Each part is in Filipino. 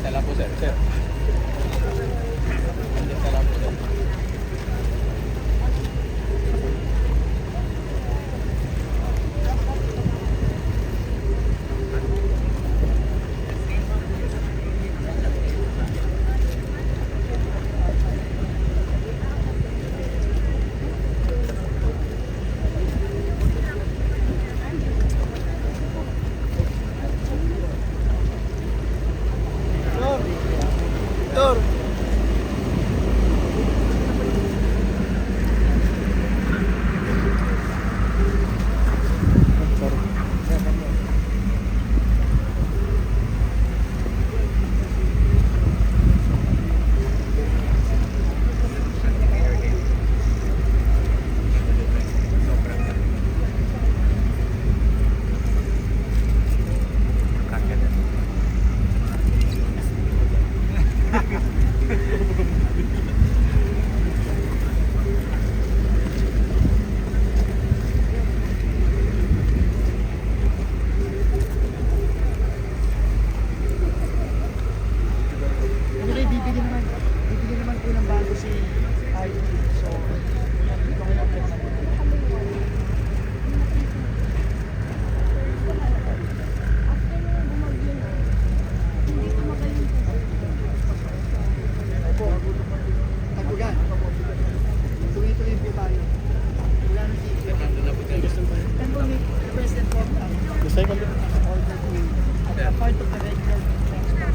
na lang po, sir. Sir. Andyan na lang po, sir. Tor. Bibigyan naman po ng bago si ID. So, ito ngayon po naman. Opo, tagugan. Tuloy-tuloy po tayo. Wala na si Can we make the President of order to a part of the regular transport?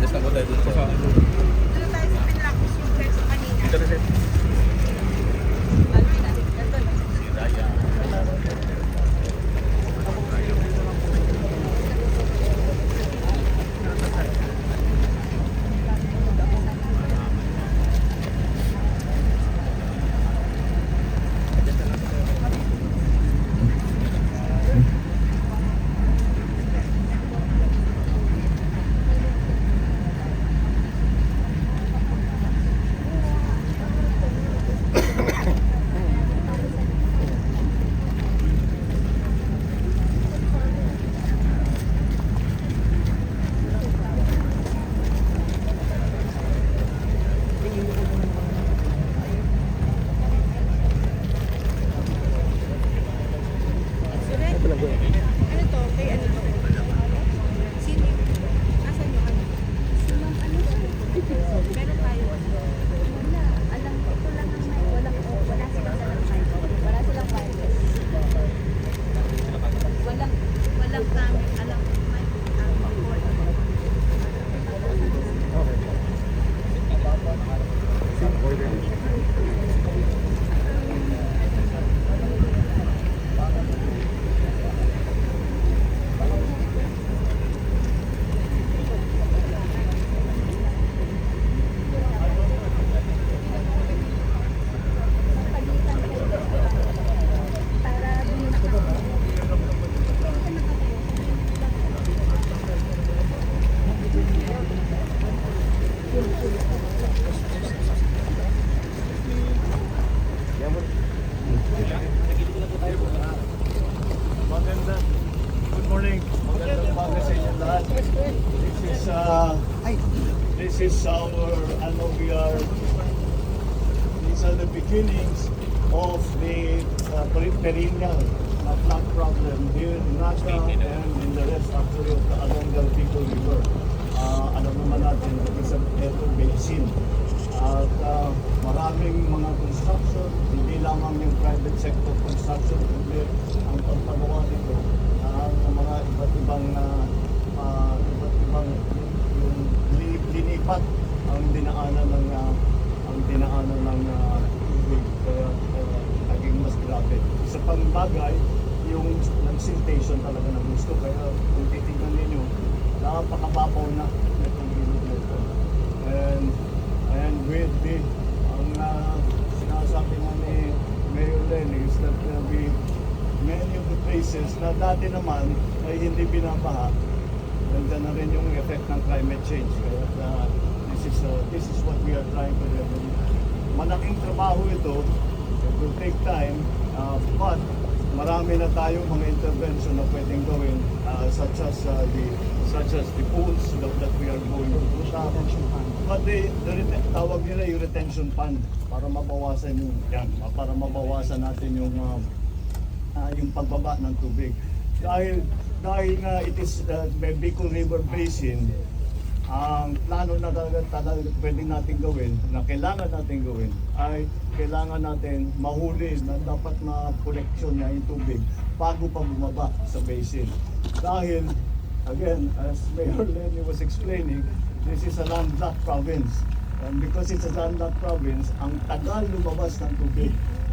Just na po tayo dun sa... Dito tayo sa pinracos yung test kanina. Dito na, sir. Ano na? Ito na. Si Raya. Ano to? Kay ano to? Sino? Nasaan yung ano? Meron tayo. Wala. Alam ko, ito lang ang may wala silang dalang fiber. Wala silang fiber. Walang namin alam may Pagitan kayo. Para doon nakapagod. Maganda. Good morning. Magandang umaga sa inyo lahat. This is our, these are the beginnings of the perennial flood problem here in Naga and in the rest actually of the along the Bicol River. Alam naman natin na isang ito basin. At maraming mga construction, hindi lamang yung private sector construction, kundi ang pagpagawa nito ng mga iba't ibang yung linipat ang dinaanan ng tubig, kaya naging mas grabe. Isa pang bagay, yung siltation talaga ng gusto, kaya kung titignan ninyo, napakababaw na itong ilog na ito. And with the sinasabi nga ni Mayor Lenny is that there will be many of the places na dati naman ay hindi binabaha. Nandiyan na rin yung effect ng climate change. Kaya this is what we are trying to do. Malaking trabaho ito. It will take time, but marami na tayong mga intervention na pwedeng gawin, such as the pools that we are going to put up. But tawag nila yung retention fund para mabawasan para mabawasan natin yung pagbaba ng tubig. Dahil nga it is Bicol River Basin, ang plano na talaga pwede natin gawin, na kailangan natin gawin, ay kailangan natin mahuli na dapat ma-collection na yung tubig bago pa bumaba sa basin. Dahil, again, as Mayor Lenny was explaining, this is a landlocked province. And because it's a landlocked province, ang tagal lumabas ng tubig.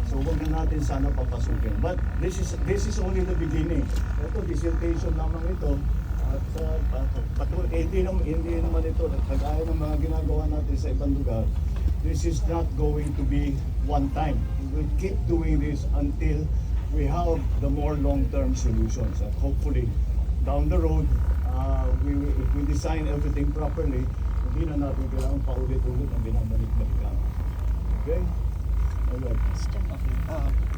So huwag na natin sana papasukin. But this is only the beginning. Ito, dissertation lamang ito. At hindi naman ito, kagaya ng mga ginagawa natin sa ibang lugar, this is not going to be one time. We will keep doing this until we have the more long-term solutions. And hopefully, down the road, if we design everything properly, hindi na natin kailangan paulit-ulit ang binabalik-balikan. Okay? Alright.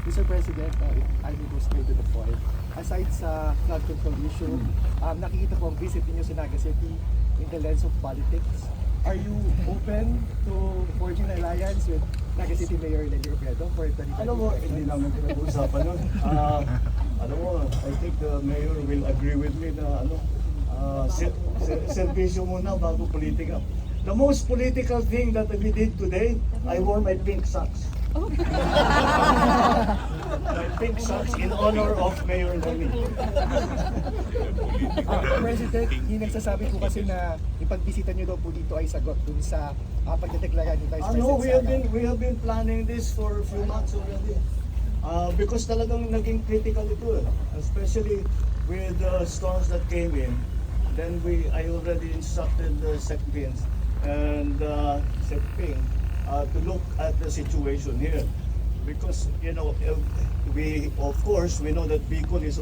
Mr. President, I will go straight to the point. Aside sa flood control issue, nakikita ko ang visit ninyo sa Naga City in the lens of politics. Are you open to forging an alliance with Naga City Mayor Lenny Robredo for 2025? Alam mo, hindi namin pinag-uusapan nun. Alam mo, I think the mayor will agree with me na servisyo muna bago politika. The most political thing that we did today, I wore my pink socks. My pink socks in honor of Mayor Lenny. President, hindi nagsasabi po kasi na ipagbisita nyo daw po dito ay sagot dun sa pagdedeklara ni Vice President No, Sara. we have been planning this for a few months already. Because talagang naging critical ito, especially with the storms that came in. Then I already instructed the SecPins and SecPing to look at the situation here, because we of course we know that Bicol is